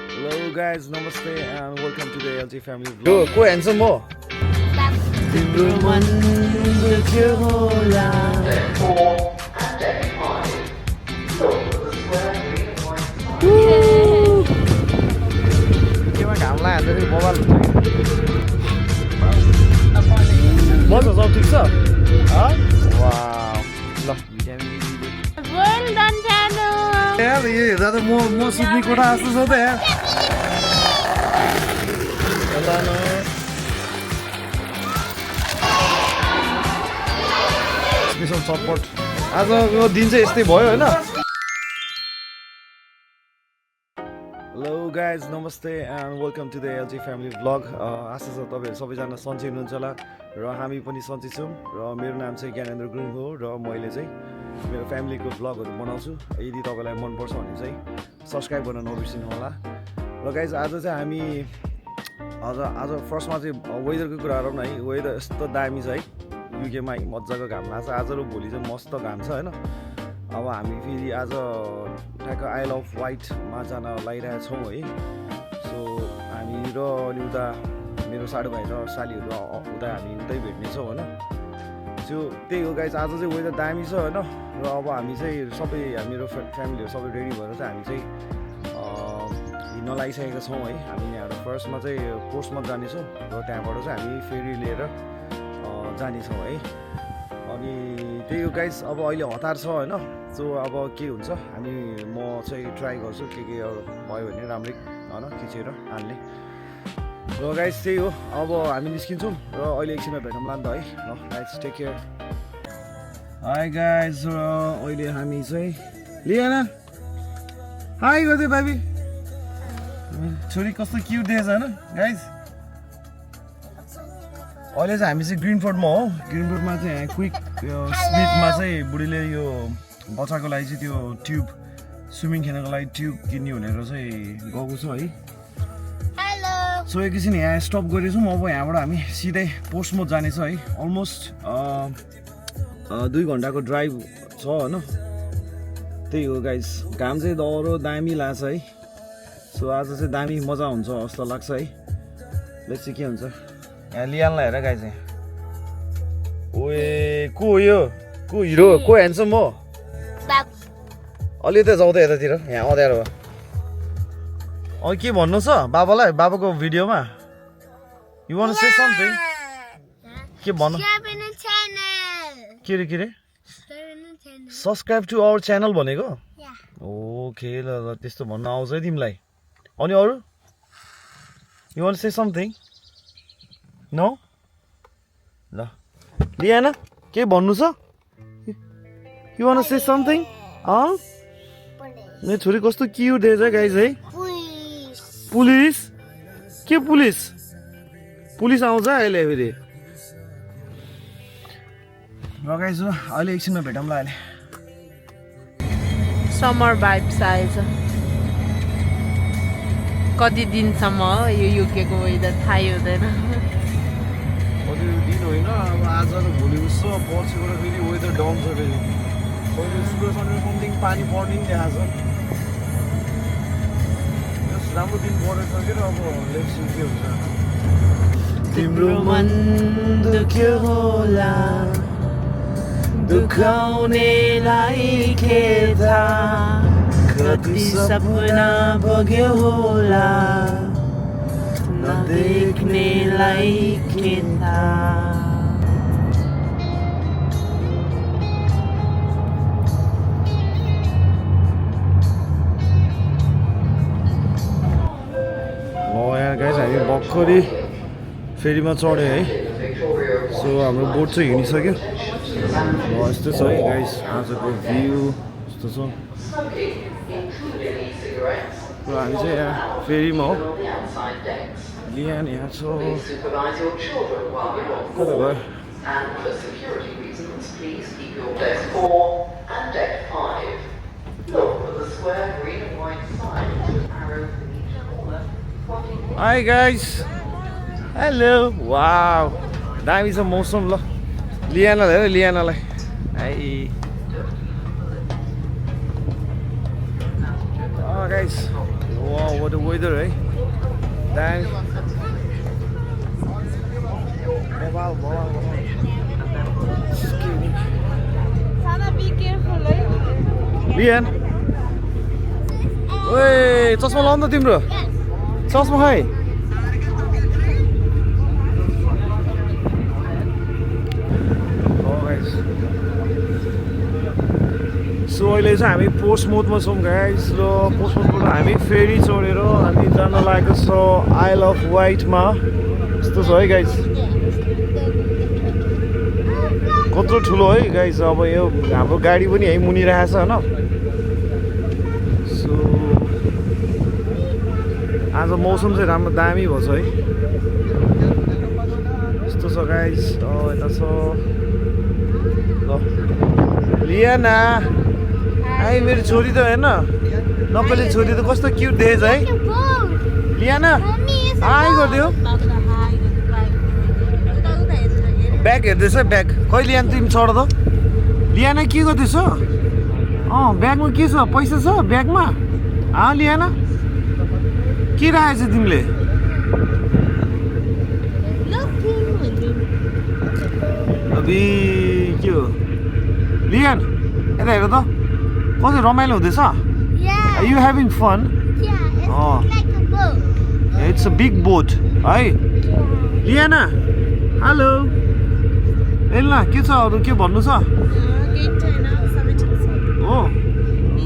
Hello guys, namaste and welcome to the LG family vlog. को handsome हो? तिम्रो मन दुख्यो होला। केमा घाम लाग्यो भने मोबाइल हुन्छ। सब ठिक छ? वाउ। ल Well done, Channel. यार ये हेर्दा त म सुत्ने कोठा जस्तो छ त यार। स्पेसल सपोर्ट आजको दिन चाहिँ यस्तै भयो होइन। हेलो गाइज नमस्ते and welcome to the LG family vlog. आशा छ तपाईँहरू सबैजना सन्चै हुनुहुन्छ होला र हामी पनि सन्चै छौँ। र मेरो नाम चाहिँ ज्ञानेन्द्र गुरुङ हो र मैले चाहिँ मेरो फ्यामिलीको भ्लगहरू बनाउँछु। यदि तपाईँलाई मनपर्छ भने चाहिँ सब्सक्राइब गर्न नबिर्सिनु होला। र गाइज आज चाहिँ हामी आज फर्स्टमा चाहिँ वेदरको कुरा गरौँ न है। वेदर यस्तो दामी छ है, युकेमा मजाको घाम लाग्छ। आज र भोलि चाहिँ मस्त घाम छ होइन। अब हामी फेरि आज ठ्याक्क आइल अफ वाइटमा जान लागिरहेको छौँ है। सो हामी र अनि उता मेरो साथीभाइ र सालीहरू उता हामी उतै भेट्नेछौँ होइन। सो त्यही हो गाइज, आज चाहिँ वेदर दामी छ होइन। र अब हामी चाहिँ सबै मेरो फ्यामिलीहरू सबै रेडी भएर चाहिँ हामी चाहिँ हिँड्न लागिसकेका छौँ है। हामी यहाँबाट फर्स्टमा चाहिँ पोस्टमा जानेछौँ र त्यहाँबाट चाहिँ हामी फेरि लिएर जानेछौँ है। अनि त्यही हो गाइज, अब अहिले हतार छ होइन। सो अब के हुन्छ हामी म चाहिँ ट्राई गर्छु के भयो भने राम्रै होइन खिचेर हाल्ने। र गाइज त्यही हो, अब हामी निस्किन्छौँ र अहिले एकछिनमा भेटौँला नि त है। ल guys take care. Hi guys, र अहिले हामी चाहिँ लिएन हाई गर्दै भाबी छोरी कस्तो क्युट देखेछ होइन गाइज। अहिले चाहिँ हामी चाहिँ ग्रिनफोर्डमा हो। ग्रिनफोर्डमा चाहिँ यहाँ क्विक स्मिथमा चाहिँ बुढीले यो बच्चाको लागि चाहिँ त्यो ट्युब स्विमिङ खेल्नको लागि ट्युब किन्ने भनेर चाहिँ गएको छ है। सो एकैछिन यहाँ स्टप गरेछौँ। अब यहाँबाट हामी सिधै पोस्टमा जानेछ है। अलमोस्ट 2 घन्टाको ड्राइभ छ होइन। त्यही हो गाइज, घाम चाहिँ दह्रो दामी लाग्छ है। सो आज चाहिँ दामी मजा हुन्छ जस्तो लाग्छ है। लेट्स सी के हुन्छ। यहाँ लियानलाई हेर गाइज, ओए को यो को हिरो को ह्यान्डसम हो? अलि त जाउँ त यतातिर, यहाँ अँध्यारो भयो। अँ के भन्नु छ बाबालाई बाबाको भिडियोमा? You want to say something? के भन्नु? के रे सब्सक्राइब टु आवर च्यानल भनेको? ओके ल त्यस्तो भन्न आउँछ है तिमीलाई। अनि अरू you want to say something? No ल लिएन के भन्नु छ? You want to say something? मेरो छोरी कस्तो क्युट देखेछ गाइज है। पुलिस के पुलिस आउँछ अहिले फेरि। र गाइज अहिले एकछिनमा भेटौँला अहिले। समर भाइब्स आएछ। कति दिनसम्म हो यो युकेको वेदर थाहै हुँदैन। कति दिन होइन, अब आज र भोलि उसो पर्सिबाट फेरि वेदर डाउन छ फेरि। पहिले सुगर समथिङ पानी पर्ने नि देखाएको छ। राम्रो दिन परेछ कि र अब लेट्स सी के हुन्छ। तिम्रो मन दुख्यो होला दुखाउनेलाई के थाहा, कति सपना बग्यो होला नदेख्नेलाई के थाहा। यहाँ गाइज हामी भर्खरै फेरीमा चढ्यो है। सो हाम्रो बोट चाहिँ हिँडिसक्यो। यस्तो छ है गाइज आजको भ्यू यस्तो छ। र हामी चाहिँ यहाँ फेरीमा हो। लियान यहाँ छ कता भयो? Hi guys, hello. वाउ दामी छ मौसम। ल लियानलाई हेर लियानलाई है guys. Wow what the weather है Then Sana, be careful, eh? Lian ओए चस्मा लाउनु त तिम्रो चस्मा खै सो अहिले चाहिँ हामी पोस्टमोडमा छौँ गाइस र पोस्टमोडबाट हामी फेरि चढेर हामी जान लागेको छ आइल अफ वाइटमा यस्तो छ है गाइस कत्रो ठुलो है गाइस अब यो हाम्रो गाडी पनि है मुनिरहेको छ होइन सो आज मौसम चाहिँ राम्रो दामी भएको छ है यस्तो छ गाइस यता छ ल लियाना आई मेरो छोरी त हेर्न नक्कली छोरी त कस्तो क्युट देखेछ है लियाना हाई गरिदियो ब्याग हेर्दैछ ब्याग खै लियाना तिमी चढ त लियाना के गर्दैछ ब्यागमा के छ पैसा छ ब्यागमा लियाना के राखेछ तिमीले अबि के हो लियान यता हेर त कति रमाइलो हुँदैछ Yeah. Are you having fun? Yeah, it's Oh. like a boat. It's a big boat है लियाना हेलो एल्ला के छ अरू के भन्नु छ Gate छैन, सबै ठिक छ। हो ल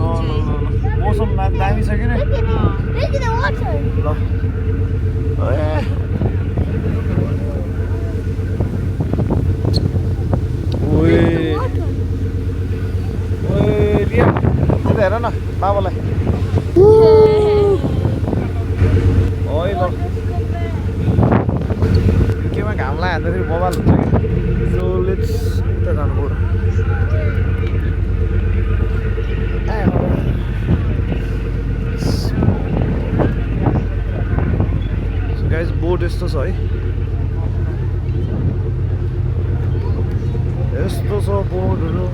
मौसम दामी छ कि रे Look at the water. ल ओए Water. ओए लिया यता हेर न बाबालाई ओइ ल केमा घाम लाग्दाखेरि बबाल हुन्छ कि सो लेट्स उता जानु पर्यो गाइस बोट यस्तो छ है यस्तो छ बोटहरू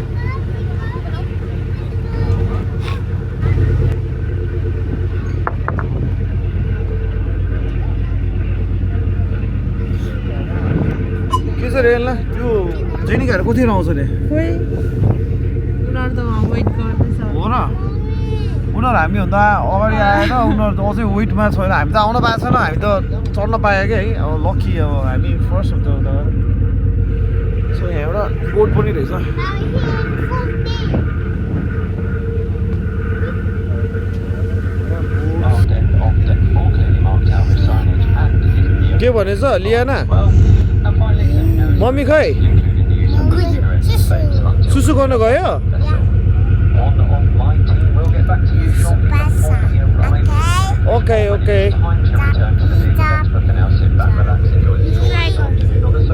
के छ रे यसलाई त्यो जैनिकाहरू कतिखेर आउँछ नि खोइ उनीहरू त वहाँ वेट गर्दैछ हो र उनीहरू हामीभन्दा अगाडि आएर उनीहरू त अझै वेटमा छैन हामी त आउन पाएको छैन हामी त चढ्न पायो क्या है अब लकी अब हामी फर्स्ट हुन्छ उता सो यहाँ एउटा बोट पनि रहेछ Now के भनेछ लियाना मम्मी खै सुसु गर्न गयो ओके ओके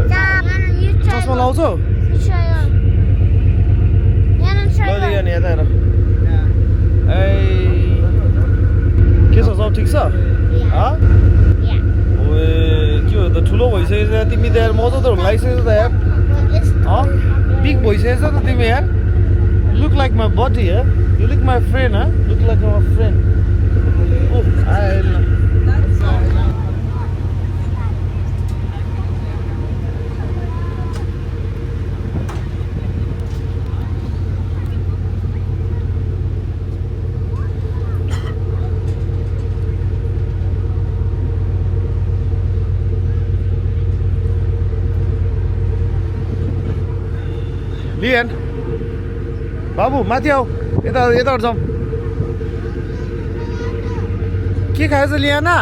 चस्मा लाउँछौ ल लियाना यता हेर ए के छ सब ठिक छ ओए के हो त ठुलो भइसकेछ तिमी त यार मजा त हुन लागिसकेछ त यार बिग भइसकेछ त तिमी यार लुक लाइक माई बडी यार you look my friend look like my friend ओ आएन लिएन बाबु माथि आऊ यता यताबाट जाउँ के खाएछ लियाना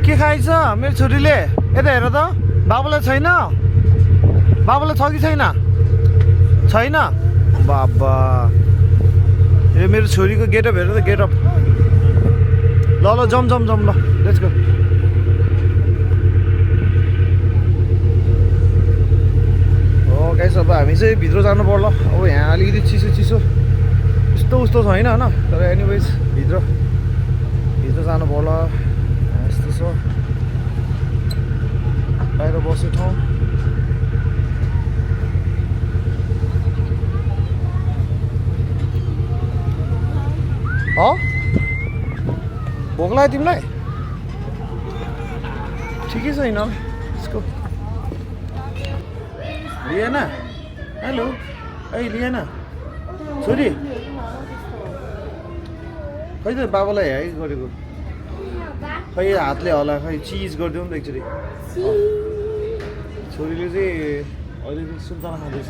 के खाएछ मेरो छोरीले यता हेर त बाबुलाई छैन बाबुलाई छ कि छैन छैन बाबा ए मेरो छोरीको गेटअप हेर त गेटअप ल ल जाउँ जाउँ जाउँ ल लेट्स गो गाइस अब हामी चाहिँ भित्र जानु पर्ला अब यहाँ अलिकति चिसो चिसो यस्तो उस्तो छैन होइन तर एनिवेज भित्र जानु पर्ला यस्तो छ बाहिर बस्ने ठाउँ भोक लाग्यो तिमीलाई ठिकै छैन यसको लिएन हेलो ए लिएन छोरी खै त बाबालाई है गरेको खै हातले होला खै चिज गरिदिउँ न त एकचोटि छोरीले चाहिँ अहिले चाहिँ सुन्तला खाँदैछ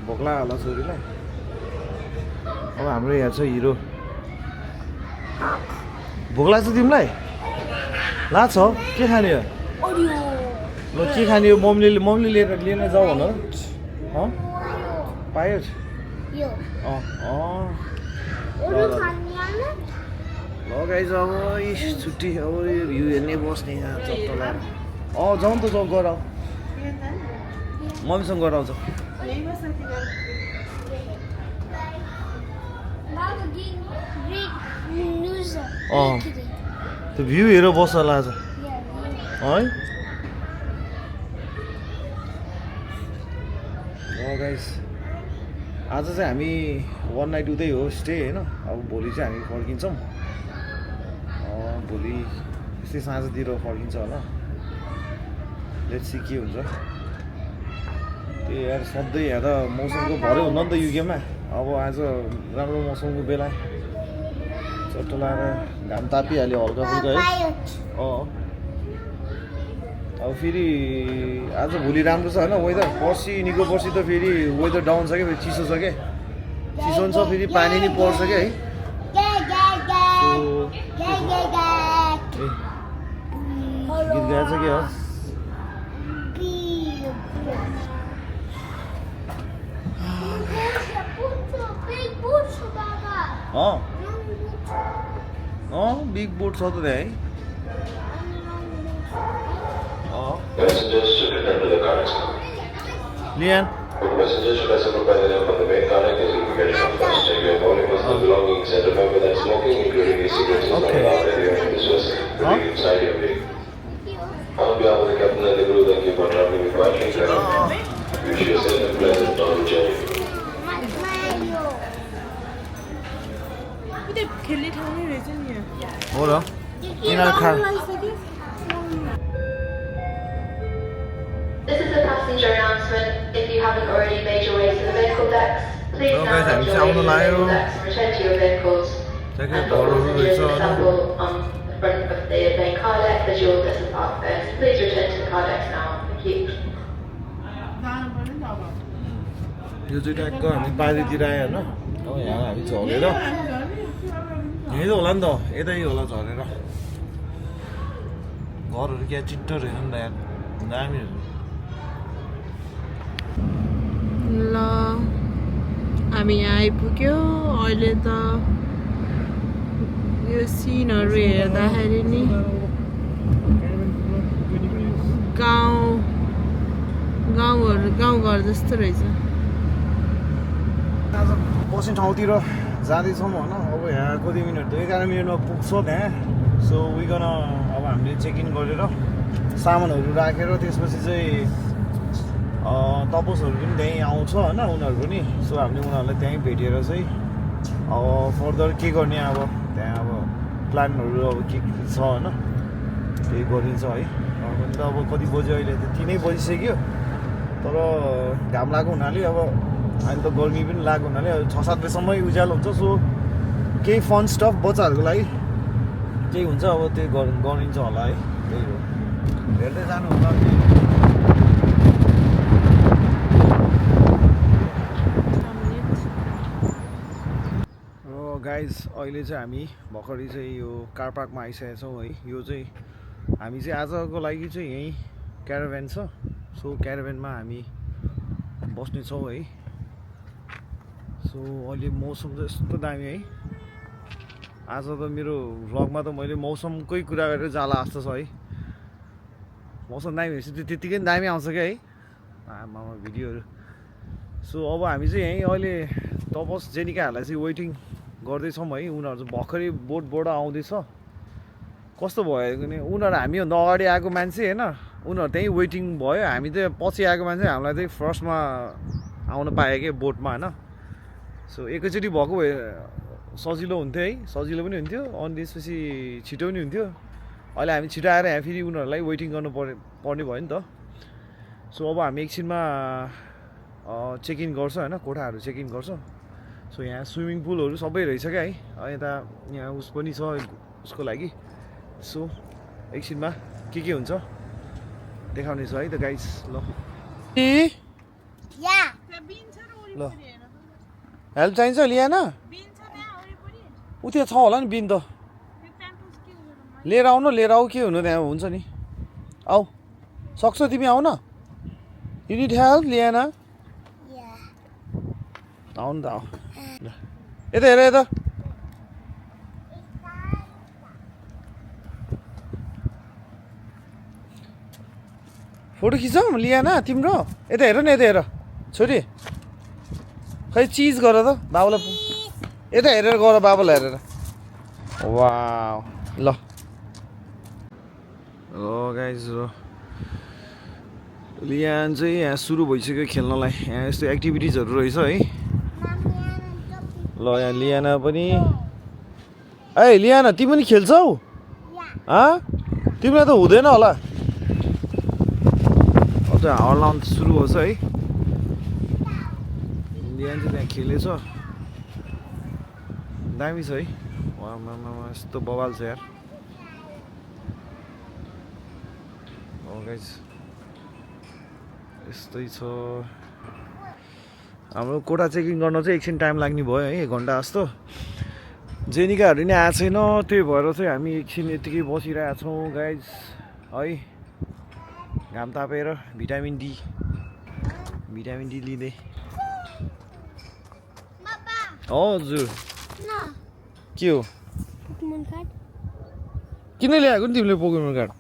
भोक लाग्यो होला छोरीलाई अब हाम्रो यहाँ छ हिरो भोक लाग्छ तिमीलाई लाग्छ के खाने हो ल के खाने हो मम्मीले लिएर जाऊ भन पायो यो ल गाइज अब छुट्टी अब भ्यू हेर्ने बस्ने यहाँ चट्ट लगाएर जाउँ त जाउँ गएर मम्मीसँग गएर आउँछ त्यो भ्यू हेरेर बस्छ होला आज है गाइस आज चाहिँ हामी 1 नाइट उतै हो स्टे होइन अब भोलि चाहिँ हामी फर्किन्छौँ भोलि यस्तै साँझतिर फर्किन्छ होला लेट्स सी के हुन्छ त्यही यार सधैँ यहाँ त मौसमको भरै हुन्न नि त युकेमा अब आज राम्रो मौसमको बेला चट्ट लगाएर घाम तापिहाल्यो हल्का फुल्का है अब फेरि आज भोलि राम्रो छ होइन वेदर पर्सि निको पर्सि त फेरि वेदर डाउन छ क्या फेरि चिसो छ क्या चिसो पनि छ फेरि पानी नि पर्छ क्या है गीत गाएछ क्या बिग बोट छ त त्यहाँ है Passengers should return to the car next time. Lian. Passengers should assemble by the lamp on the main car deck as you prepare to first. Check your all your personal belongings and remember that smoking, including e-cigarettes, is not allowed anywhere in this vessel, including inside your vehicle. On behalf of the captain and the crew, thank you for traveling with Viking Travel. Wish you a safe and pleasant travel journey. 근데 갤리 ঠাউँ रहेछ नि यहाँ हो र यिनीहरू खा This is a passenger announcement. If you haven't already made your way to the vehicle decks, please now make your way to the vehicle decks and return to your vehicles. And for passengers assemble on the front of the main car deck as you'll disembark first. Please return to the car decks now. Thank you. यो चाहिँ ट्याक्क हामी बारीतिर आयो होइन अब यहाँ हामी झरेर यहीँ त होला नि त यतै होला झरेर घरहरू क्या चिट्टो रहेछ नि त यहाँ दामीहरू ल हामी यहाँ आइपुग्यो अहिले त यो सिनहरू हेर्दाखेरि नि गाउँघर जस्तो रहेछ आज बस्ने ठाउँतिर जाँदैछौँ होइन अब यहाँ कति मिनट 11 मिनटमा पुग्छ त्यहाँ सो उइकन अब हामीले चेक इन गरेर सामानहरू राखेर त्यसपछि चाहिँ तपसहरू पनि त्यहीँ आउँछ होइन उनीहरू पनि सो हामीले उनीहरूलाई त्यहीँ भेटेर चाहिँ अब फर्दर के गर्ने अब त्यहाँ अब प्लानहरू अब के छ होइन त्यही गरिन्छ है त अब कति बज्यो अहिले त 3 बजिसक्यो तर घाम लागेको हुनाले अब अहिले त गर्मी पनि लागेको हुनाले 6-7 बजीसम्मै उज्यालो हुन्छ सो केही फन स्टफ बच्चाहरूको लागि केही हुन्छ अब त्यो गरिन्छ होला है त्यही हो हेर्दै जानु होला गाइज अहिले चाहिँ हामी भर्खरै चाहिँ यो कार पार्कमा आइसकेका छौँ है यो चाहिँ हामी चाहिँ आजको लागि चाहिँ यहीँ क्याराभ्यान छ सो क्याराभ्यानमा हामी बस्नेछौँ है सो अहिले मौसम चाहिँ यस्तो दामी है आज त मेरो भ्लगमा त मैले मौसमकै कुरा गरेर जाला जस्तो छ है मौसम दामी भएपछि त्यतिकै दामी आउँछ क्या है आमा भिडियोहरू सो अब हामी चाहिँ यहीँ अहिले तपस जेनिकाहरूलाई चाहिँ वेटिङ गर्दैछौँ है उनीहरू चाहिँ भर्खरै बोटबाट आउँदैछ कस्तो भयो भने उनीहरू हामीभन्दा अगाडि आएको मान्छे होइन उनीहरू त्यहीँ वेटिङ भयो हामी चाहिँ पछि आएको मान्छे हामीलाई चाहिँ फर्स्टमा आउनु पायो क्या बोटमा होइन सो एकैचोटि भएको भए सजिलो हुन्थ्यो है सजिलो पनि हुन्थ्यो अनि त्यसपछि छिटो पनि हुन्थ्यो अहिले हामी छिटो आएर यहाँ फेरि उनीहरूलाई वेटिङ गर्नु पर्ने भयो नि त सो अब हामी एकछिनमा चेक इन गर्छ होइन कोठाहरू चेक इन गर्छ सो यहाँ स्विमिङ पुलहरू सबै रहेछ क्या है यता यहाँ उस पनि छ उसको लागि सो एकछिनमा के हुन्छ देखाउने छु है त गाइस ल Yeah. ल हेल्प चाहिन्छ लिएन ऊ त्यो छ होला नि बिन त लिएर आऊ के हुनु त्यहाँ हुन्छ नि आऊ सक्छौ तिमी आउ न you need help lien Yeah. आऊ नि त आऊ ल यता हेर यता फोटो खिचौँ लिएन तिम्रो यता हेर न यता हेर छोरी खै चिज गर त बाबुलाई यता हेरेर गर बाबुलाई हेरेर वाउ ल गाइज र लियान चाहिँ यहाँ सुरु भइसक्यो खेल्नलाई यहाँ यस्तो एक्टिभिटिजहरू रहेछ है ल यहाँ लियाना पनि ए लियाना तिमी पनि खेल्छौ तिमीलाई त हुँदैन होला अझ हावा लाउनु सुरु भएछ है लियान चाहिँ त्यहाँ खेलेछ दामी छ है यस्तो बवाल छ यार गाइज यस्तै छ हाम्रो कोठा चेकिङ गर्न चाहिँ एकछिन टाइम लाग्ने भयो है 1 घन्टा जस्तो जेनिकाहरू नि आएको छैन त्यही भएर चाहिँ हामी एकछिन यतिकै बसिरहेछौँ गाइज है घाम तापेर भिटामिन डी लिँदै हजुर No. के हो Pokemon card. किन ल्याएको नि तिमीले पोकेमन कार्ड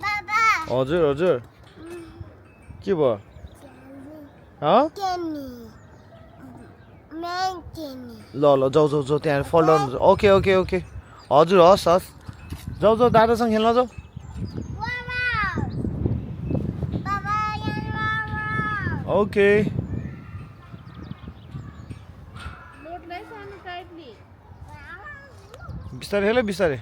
Baba. हजुर के भयो Kenny. Man Kenny. ल जाऊ त्यहाँ फल डाउन ओके हजुर हस् जाऊ दादासँग खेल्न जाऊ Wow. Baba, wow. ओके बिस्तारै खेल बिस्तारै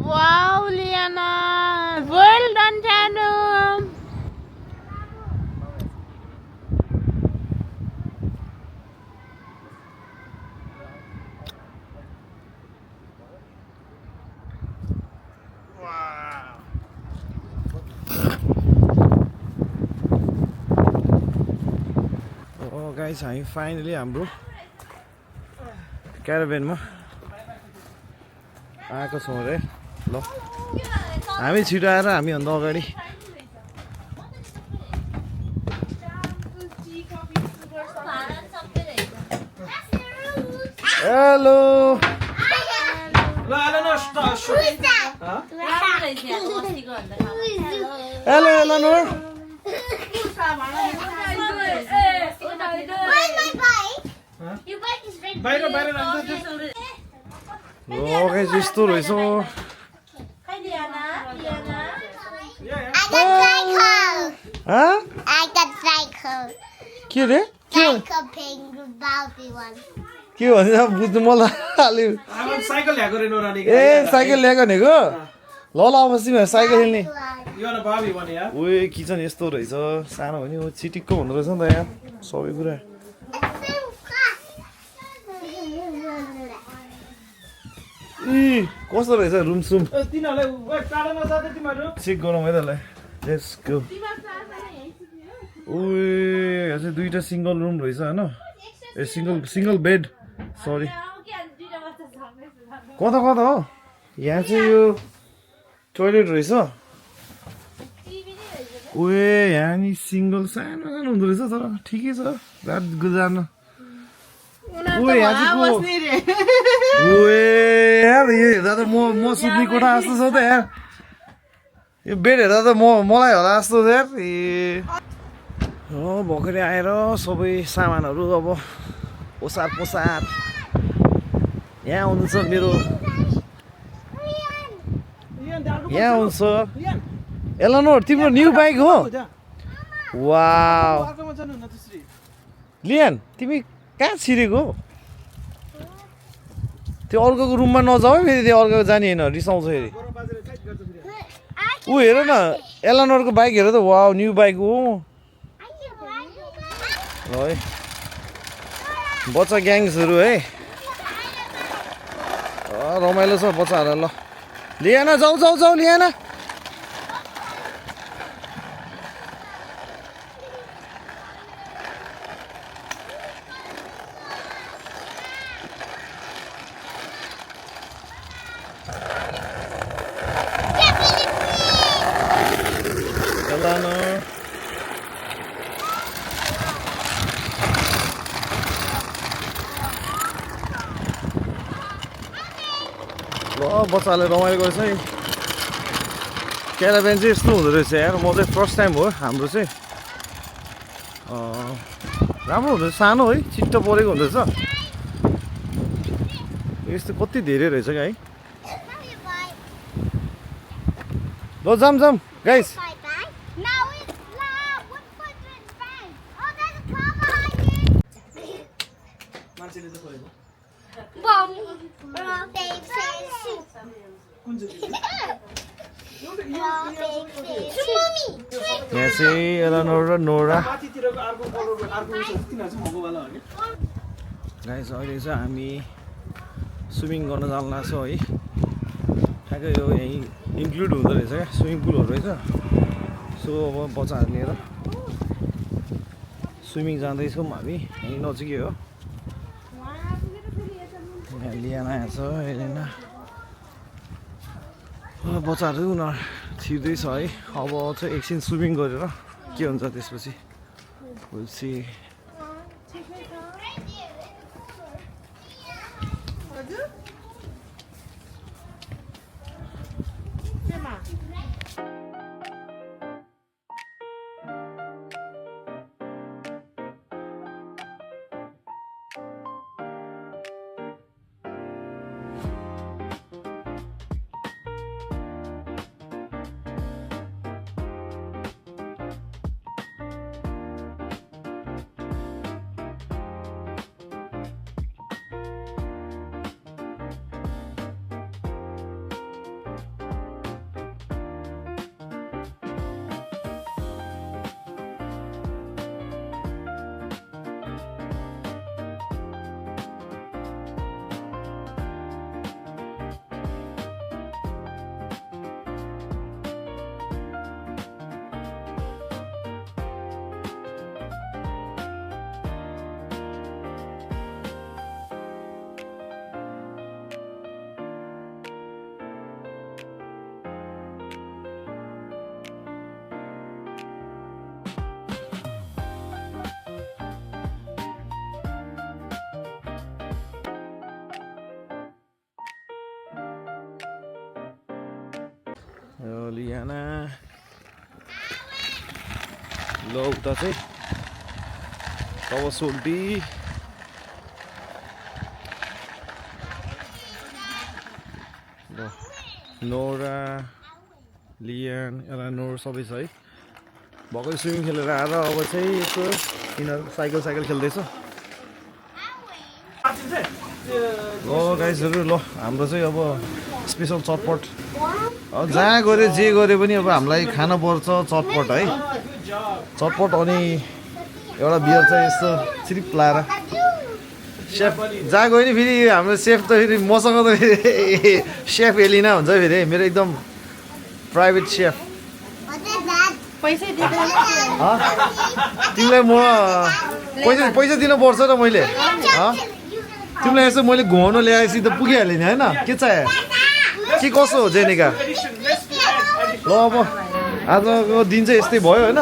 Wow, Liana! Well done, Tanu! Guys हामी फाइनली हाम्रो क्याराभेनमा आएको छौँ अरे ल हामी छिटो आएर हामीभन्दा अगाडि hello hello Eleanor Where's my bike? Your bike is right there. Guys यस्तो रहेछ I got cycle. I got cycle. के रे Cycle pink Barbie one. के भन्छ बुझ्नु मलाई हाल्यो साइकल ल्याएको रे नोरानी ए साइकल ल्याएको भनेको ल अब तिमीहरू साइकल खेल्ने यो न भाबी भने यार ओए किचन यस्तो रहेछ सानो भने चिटिक्क हुँदो रहेछ नि त यहाँ सबै कुरा इ कस्तो रहेछ रुम सुम तिनीहरुले ओए टाढा नजादै तिमीहरु चेक गरौँ है त्यसलाई लेट्स गो ओए यहाँ चाहिँ दुईटा सिङ्गल रुम रहेछ होइन ए सिङ्गल बेड सरी कता हो यहाँ चाहिँ यो टोइलेट रहेछ ओए यहाँ नि सिङ्गल सानो हुँदो रहेछ तर ठिकै छ रात गुजार्न ओए यहाँ चाहिँ ओए यार यो हेर्दा त म सुत्ने कोठा जस्तो छ त यार यो बेड हेर्दा त मलाई होला जस्तो छ यार ए भर्खरै आएर सबै सामानहरू अब ओसार पोसार यहाँ आउनुहुन्छ मेरो यहाँ आउँछ एलानोर तिम्रो न्यू बाइक हो वाउ लियान तिमी कहाँ छिरेको त्यो अर्कोको रुममा नजाऊ है फेरि त्यो अर्कोको जाने होइन रिसाउँछ फेरि ऊ हेर न एलानोरको बाइक हेर त वाउ न्यू बाइक हो ल है बच्चा ग्याङ्सहरू है रमाइलो छ बच्चाहरू ल लिएन जाऊ जाऊ जाऊ लिएन ल बच्चाले रमाइलो गर्छ है क्याराभ्यान चाहिँ यस्तो हुँदो रहेछ यार म चाहिँ फर्स्ट टाइम हो हाम्रो चाहिँ राम्रो हुँदो रहेछ सानो है छिट्टो परेको हुँदो रहेछ यस्तो कति धेरै रहेछ क्या है ल जाम जाम गाइस यहाँ चाहिँ एलानोर र नोरा गाइस अहिले चाहिँ हामी स्विमिङ गर्न जान लाग्छौँ है ठ्याक्कै यो यहीँ इन्क्लुड हुँदो रहेछ क्या स्विमिङ पुलहरू रहेछ सो अब बच्चाहरू लिएर स्विमिङ जाँदैछौँ हामी यहीँ नजिकै हो यहाँ लियाना यहाँ छ हेरेन बच्चाहरू उनीहरू छिर्दैछ है अब चाहिँ एकछिन स्विमिङ गरेर के हुन्छ त्यसपछि भुल्सी लियाना ल उता चाहिँ तब सोल्टी ल नोरा लियान एलानोर सबै छ है भर्खर स्विमिङ खेलेर आएर अब चाहिँ यसो यिनीहरू साइकल खेल्दैछ ल गाइजहरू ल हाम्रो चाहिँ अब स्पेसल चटपट जहाँ गऱ्यो जे गरे पनि अब हामीलाई खान पर्छ चटपट है चटपट अनि एउटा बियर चाहिँ यस्तो सिरिप लाएर सेफ जहाँ गयो नि फेरि हाम्रो सेफ त फेरि मसँग त फेरि सेफ एलिना हुन्छ फेरि मेरो एकदम प्राइभेट सेफ तिमीलाई म पैसा दिनुपर्छ र मैले तिमीलाई यसो मैले घुमाउनु ल्याएपछि त पुगिहालेँ नि होइन के चाहियो के कसो हो जेनिका ल अब आजको दिन चाहिँ यस्तै भयो होइन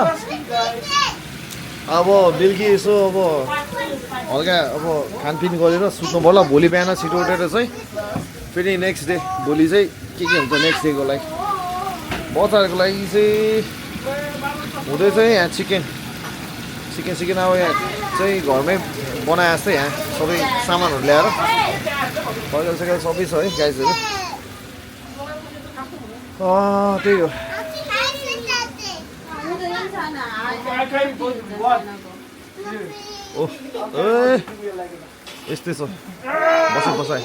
अब बेलुकी यसो अब हल्का अब खानपिन गरेर सुत्नु पर्ला भोलि बिहान छिटो उठेर चाहिँ फेरि नेक्स्ट डे भोलि चाहिँ के हुन्छ नेक्स्ट डेको लागि बच्चाहरूको लागि चाहिँ हुँदैछ यहाँ चिकन अब यहाँ चाहिँ घरमै बनाए जस्तै यहाँ सबै सामानहरू ल्याएर साइकल साइकल सबै छ है गाइजहरू त्यही हो ओह ए यस्तै छ बसाइ